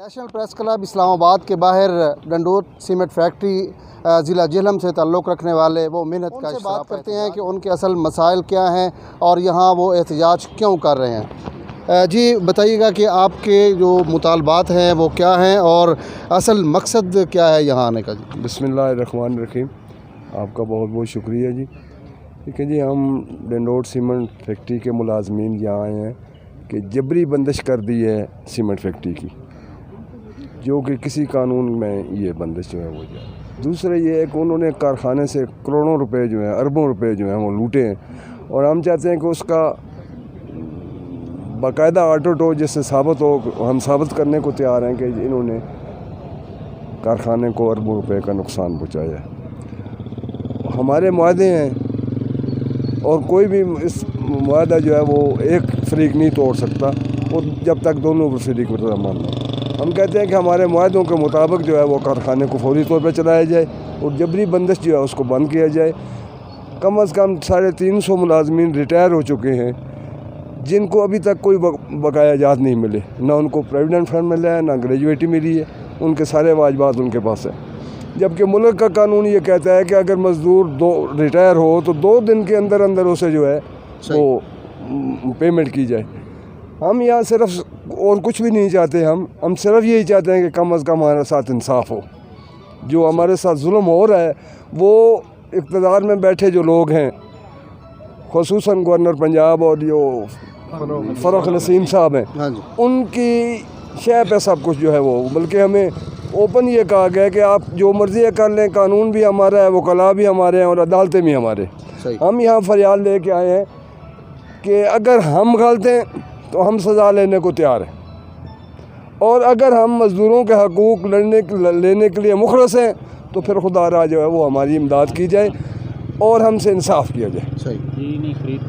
National press club Islamabad के बाहर डंडोर cement factory ज़िला झेलम से ताल्लुक़ रखने वाले वो मेहनत का बात करते हैं कि उनके असल मसाइल क्या हैं और यहाँ वो एहतजाज क्यों कर रहे हैं। जी बताइएगा कि आपके जो मुतालबात हैं वो क्या हैं और असल मकसद क्या है यहाँ आने का। जी बिस्मिल्लाहिर्रहमानिर्रहीम, आपका बहुत बहुत शुक्रिया जी। ठीक है जी, हम डंडोर सीमेंट फैक्ट्री के मुलाजमीन यहाँ आए हैं कि जबरी बंदिश कर दी है सीमेंट फैक्ट्री की, जो कि किसी कानून में ये बंदिश जो है वो जाए। दूसरा ये है कि उन्होंने कारखाने से करोड़ों रुपए जो हैं, अरबों रुपए जो हैं वो लूटे हैं और हम चाहते हैं कि उसका बाकायदा ऑडिट हो जिससे साबित हो। हम साबित करने को तैयार हैं कि इन्होंने कारखाने को अरबों रुपए का नुकसान पहुँचाया है। हमारे मुआहदे हैं और कोई भी इस मुआहदा जो है वो एक फरीक नहीं तोड़ सकता, वो जब तक दोनों फरीक मान लो। हम कहते हैं कि हमारे मुआहदों के मुताबिक जो है वो कारखाने को फौरी तौर पर चलाया जाए और जबरी बंदिश जो है उसको बंद किया जाए। कम से कम 350 मुलाजमीन रिटायर हो चुके हैं जिनको अभी तक कोई बकाया जात नहीं मिले, ना उनको प्रोविडेंट फंड मिला है, ना ग्रेजुएटी मिली है, उनके सारे वाजबात उनके पास है। जबकि मुल्क का कानून ये कहता है कि अगर मज़दूर रिटायर हो तो 2 दिन के अंदर अंदर उसे जो है वो पेमेंट की जाए। हम यहाँ सिर्फ और कुछ भी नहीं चाहते, हम सिर्फ यही चाहते हैं कि कम से कम हमारे साथ इंसाफ हो। जो हमारे साथ जुल्म हो रहा है वो इक़्तिदार में बैठे जो लोग हैं, ख़ुसूसन गवर्नर पंजाब और जो फ़रूक नसीम साहब हैं, उनकी शय पे सब कुछ जो है वो, बल्कि हमें ओपन ये कहा गया कि आप जो मर्ज़ी कर लें, कानून भी हमारा है, वकला भी हमारे हैं और अदालतें भी हमारे। हम यहाँ फरियाद ले के आए हैं कि अगर हम गलत हैं तो हम सज़ा लेने को तैयार हैं और अगर हम मज़दूरों के हकूक़ लेने के लिए मुखलस हैं तो फिर खुदा रा जो है वो हमारी इमदाद की जाए और हमसे इंसाफ किया जाए। सही।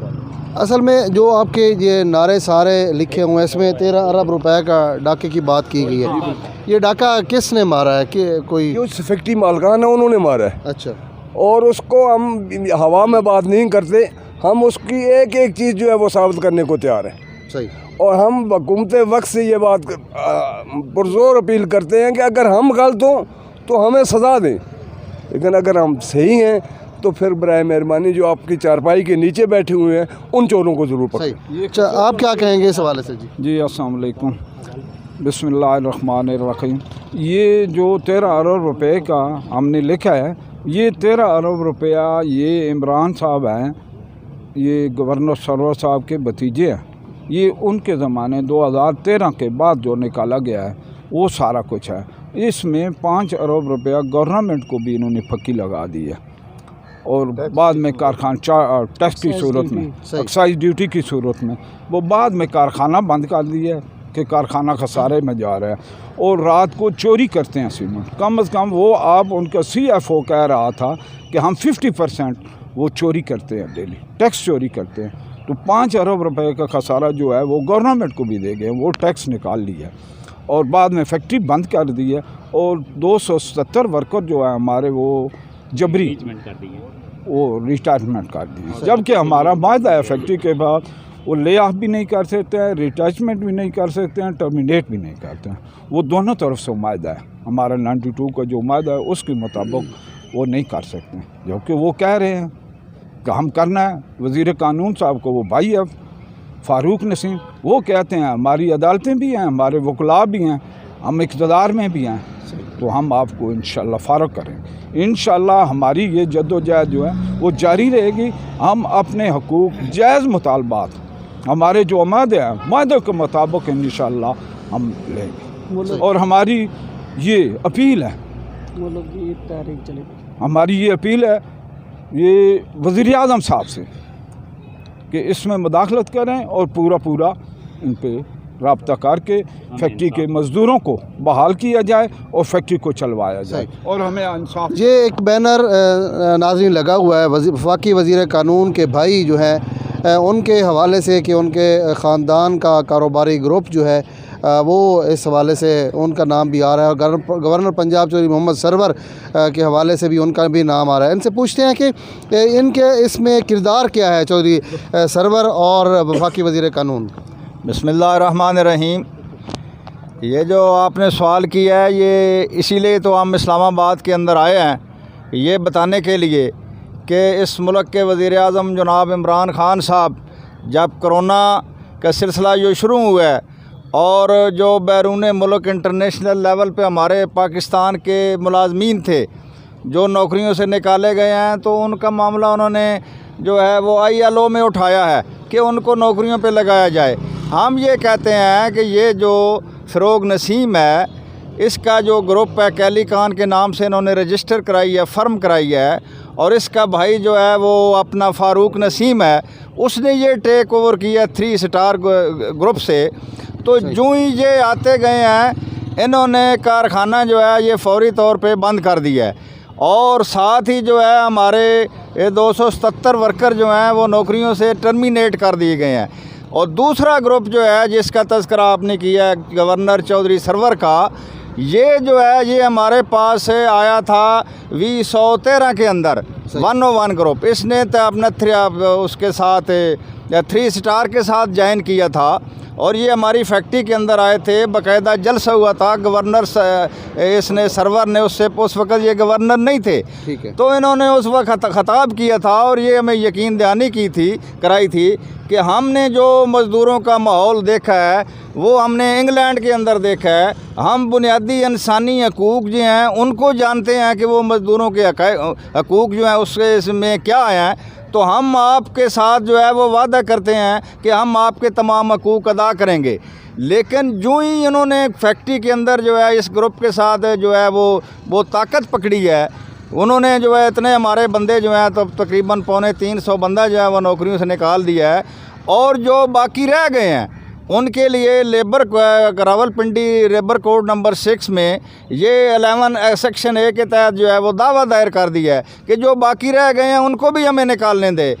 असल में जो आपके ये नारे सारे लिखे हुए हैं इसमें 13 अरब रुपए का डाके की बात की गई है। ये डाका किसने मारा है? कि कोई जो फैक्ट्री मालकान है उन्होंने मारा है। अच्छा। और उसको हम हवा में बात नहीं करते, हम उसकी एक एक चीज़ जो है वो साबित करने को तैयार हैं। सही। और हम हुकूमत वक्त से ये बात पुरजोर अपील करते हैं कि अगर हम गलत हों तो हमें सज़ा दें, लेकिन अगर हम सही हैं तो फिर बराए मेहरबानी जो आपकी चारपाई के नीचे बैठे हुए हैं उन चोरों को ज़रूर पकड़ें। अच्छा, आप क्या कहेंगे इस हवाले से? जी अस्सलाम वालेकुम, बिस्मिल्लाहिर्रहमानिर्रहीम। ये जो 13 अरब रुपए का हमने लिखा है, ये 13 अरब रुपया ये इमरान साहब हैं, ये गवर्नर सरवर साहब के भतीजे हैं। ये उनके ज़माने 2013 के बाद जो निकाला गया है वो सारा कुछ है। इसमें 5 अरब रुपया गवर्नमेंट को भी इन्होंने फक्की लगा दी है और बाद में कारखाना टैक्स की सूरत में, एक्साइज ड्यूटी की सूरत में वो बाद में कारखाना बंद कर दिया है कि कारखाना खसारे में जा रहा है और रात को चोरी करते हैं सीमेंट। कम से कम वो आप उनका CFO कह रहा था कि हम 50% वो चोरी करते हैं, डेली टैक्स चोरी करते हैं। तो 5 अरब रुपए का खसारा जो है वो गवर्नमेंट को भी दे गए, वो टैक्स निकाल लिया और बाद में फैक्ट्री बंद कर दी है और 270 वर्कर जो है हमारे वो जबरी वो रिटायरमेंट कर दिए। जबकि हमारा वायदा है फैक्ट्री के बाद वो ले ऑफ भी नहीं कर सकते हैं, रिटायरमेंट भी नहीं कर सकते हैं, टर्मिनेट भी नहीं करते हैं। वो दोनों तरफ से वायदा है हमारा 92 का जो वायदा है उसके मुताबिक वो नहीं कर सकते, जबकि वो कह रहे हैं कि हम करना है। वज़ीर कानून साहब को वो भाई है फ़ारूक नसीम, वो कहते हैं हमारी अदालतें भी हैं, हमारे वकला भी हैं, हम इक़्तिदार में भी हैं, तो हम आपको इंशाअल्लाह फ़ारग करेंगे। इंशाअल्लाह हमारी ये जद्दोजहद जो है वो जारी रहेगी। हम अपने हकूक़ जायज़ मुतालबात हमारे जो मादे हैं मादे के मुताबिक इंशाअल्लाह हम लेंगे। और हमारी ये अपील है, हमारी ये अपील है ये वज़ीर आज़म साहब से कि इसमें मुदाखलत करें और पूरा इन पे रब्ता करके फैक्ट्री के मज़दूरों को बहाल किया जाए और फैक्ट्री को चलवाया जाए और हमें इंसाफ। ये एक बैनर नाज़रीन लगा हुआ है वफाकी वज़ीर कानून के भाई जो हैं उनके हवाले से कि उनके ख़ानदान का कारोबारी ग्रुप जो है वो इस हवाले से उनका नाम भी आ रहा है और गवर्नर पंजाब चौधरी मोहम्मद सरवर के हवाले से भी उनका भी नाम आ रहा है। इनसे पूछते हैं कि इनके इसमें किरदार क्या है चौधरी सरवर और वफाकी वज़ीर कानून। बिस्मिल्लाहिर्रहमानिर्रहीम। ये जो आपने सवाल किया है, ये इसीलिए तो हम इस्लामाबाद के अंदर आए हैं, ये बताने के लिए कि इस मुल्क के वज़ीर आज़म जनाब इमरान ख़ान साहब जब कोरोना का सिलसिला जो शुरू हुआ है और जो बैरून मुल्क इंटरनेशनल लेवल पे हमारे पाकिस्तान के मुलाजमीन थे जो नौकरियों से निकाले गए हैं, तो उनका मामला उन्होंने जो है वो ILO में उठाया है कि उनको नौकरियों पे लगाया जाए। हम ये कहते हैं कि ये जो फ़रोग़ नसीम है, इसका जो ग्रुप है कैली खान के नाम से इन्होंने रजिस्टर कराई है, फर्म कराई है, और इसका भाई जो है वो अपना फ़ारूक नसीम है, उसने ये टेक ओवर किया 3 स्टार ग्रुप से। तो जो ही ये आते गए हैं, इन्होंने कारखाना जो है ये फौरी तौर पे बंद कर दिया है, और साथ ही जो है हमारे 277 वर्कर जो हैं वो नौकरियों से टर्मिनेट कर दिए गए हैं। और दूसरा ग्रुप जो है जिसका तज़किरा आपने किया है गवर्नर चौधरी सरवर का, ये जो है ये हमारे पास आया था 2013 के अंदर 101 ग्रुप। इसने तो अपना उसके साथ 3 स्टार के साथ ज्वाइन किया था, और ये हमारी फैक्ट्री के अंदर आए थे, बाकायदा जलसा हुआ था। गवर्नर इसने सरवर ने उससे उस वक्त ये गवर्नर नहीं थे, ठीक है। तो इन्होंने उस वक्त खिताब किया था और ये हमें यकीन दहानी कराई थी कि हमने जो मज़दूरों का माहौल देखा है वो हमने इंग्लैंड के अंदर देखा है। हम बुनियादी इंसानी हकूक़ जो हैं उनको जानते हैं कि वो मज़दूरों के हकूक़ जो हैं उसके इसमें क्या हैं। तो हम आपके साथ जो है वो वादा करते हैं कि हम आपके तमाम हकूक़ अदा करेंगे। लेकिन जो ही इन्होंने फैक्ट्री के अंदर जो है इस ग्रुप के साथ जो है वो ताकत पकड़ी है, उन्होंने जो है इतने हमारे बंदे जो हैं तो तकरीबन 250-300 बंदा जो है वो नौकरियों से निकाल दिया है, और जो बाकी रह गए हैं उनके लिए रावलपिंडी लेबर कोड नंबर 6 में ये 11 सेक्शन 1 के तहत जो है वो दावा दायर कर दिया है कि जो बाकी रह गए हैं उनको भी हमें निकालने दे।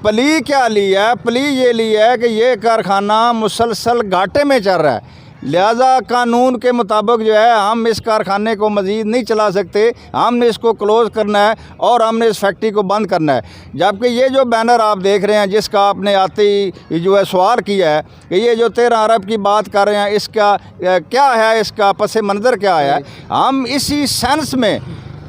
प्ली क्या ली है? प्ली ये ली है कि ये कारखाना मुसलसल घाटे में चल रहा है, लिहाजा कानून के मुताबिक जो है हम इस कारखाने को मज़ीद नहीं चला सकते, हमने इसको क्लोज़ करना है और हमने इस फैक्ट्री को बंद करना है। जबकि ये जो बैनर आप देख रहे हैं जिसका आपने आते ही जो है सवाल किया है कि ये जो 13 अरब की बात कर रहे हैं, इसका क्या है, इसका पस मंज़र क्या है, हम इसी सेंस में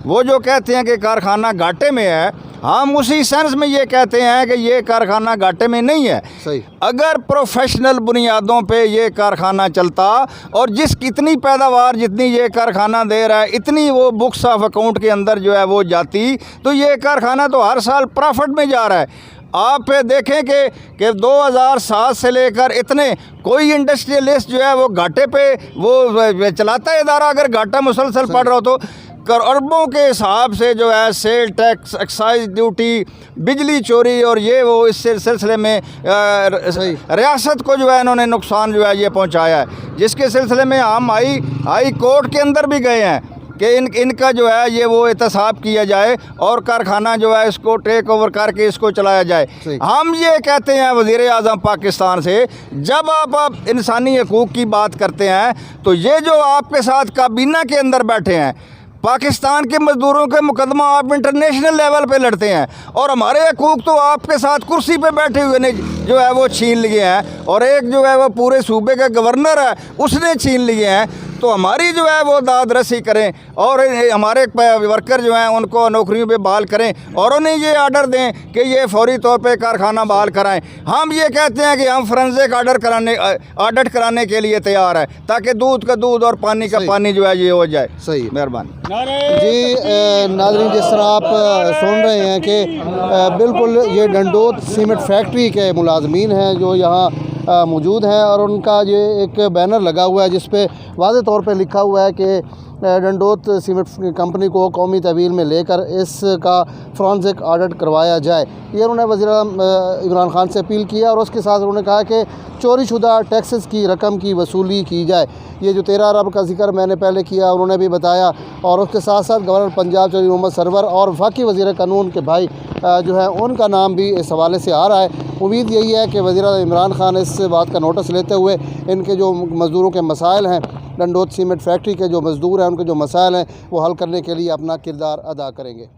वो जो कहते हैं कि कारखाना घाटे में है, हम उसी सेंस में ये कहते हैं कि ये कारखाना घाटे में नहीं है। सही। अगर प्रोफेशनल बुनियादों पे ये कारखाना चलता और इतनी पैदावार जितनी ये कारखाना दे रहा है इतनी वो बुक्स ऑफ अकाउंट के अंदर जो है वो जाती, तो ये कारखाना तो हर साल प्रॉफिट में जा रहा है। आप देखें कि 2007 से लेकर इतने कोई इंडस्ट्रियलिस्ट जो है वो घाटे पे वो चलाता है इदारा, अगर घाटा मुसलसल पड़ रहा हो तो अरबों के हिसाब से जो है सेल टैक्स, एक्साइज ड्यूटी, बिजली चोरी और ये वो इस सिलसिले में रियासत को जो है इन्होंने नुकसान जो है ये पहुंचाया है, जिसके सिलसिले में हम हाई कोर्ट के अंदर भी गए हैं कि इनका जो है ये वो एहतसाब किया जाए और कारखाना जो है इसको टेक ओवर करके इसको चलाया जाए। हम ये कहते हैं वज़ीर आज़म पाकिस्तान से, जब आप इंसानी हकूक़ की बात करते हैं तो ये जो आपके साथ काबीना के अंदर बैठे हैं, पाकिस्तान के मज़दूरों के मुकदमा आप इंटरनेशनल लेवल पे लड़ते हैं, और हमारे हकूक़ तो आपके साथ कुर्सी पे बैठे हुए ने जो है वो छीन लिए हैं, और एक जो है वो पूरे सूबे का गवर्नर है उसने छीन लिए हैं। तो हमारी जो है वो दाद रसी करें और हमारे वर्कर जो हैं उनको नौकरियों पे बहाल करें और उन्हें ये आर्डर दें कि ये फौरी तौर पे कारखाना बहाल कराएं। हम ये कहते हैं कि हम फोरेंसिक ऑडिट कराने के लिए तैयार है, ताकि दूध का दूध और पानी का पानी जो है ये हो जाए। सही, मेहरबानी जी। नाज़रीन, जिस तरह आप सुन रहे हैं कि बिल्कुल ये डंडोत सीमेंट फैक्ट्री के मुलाजमीन हैं जो यहाँ मौजूद हैं, और उनका ये एक बैनर लगा हुआ है जिस पे वाज़े तौर पे लिखा हुआ है कि डंडोत सीमेंट कंपनी को कौमी तहवील में लेकर इसका फोरेंसिक ऑडिट करवाया जाए। ये उन्होंने वज़ीर इमरान ख़ान से अपील किया, और उसके साथ उन्होंने कहा कि चोरी शुदा टैक्सेस की रकम की वसूली की जाए। ये जो 13 अरब का जिक्र मैंने पहले किया उन्होंने भी बताया, और उसके साथ साथ गवर्नर पंजाब चौधरी मोहम्मद सरवर और वफाकी वज़ीर कानून के भाई जो है उनका नाम भी इस हवाले से आ रहा है। उम्मीद यही है कि वज़ीर इमरान ख़ान इस बात का नोटिस लेते हुए इनके जो मज़दूरों के मसाइल हैं, डंडोत सीमेंट फैक्ट्री के जो मज़दूर हैं उनके जो मसाइल हैं वो हल करने के लिए अपना किरदार अदा करेंगे।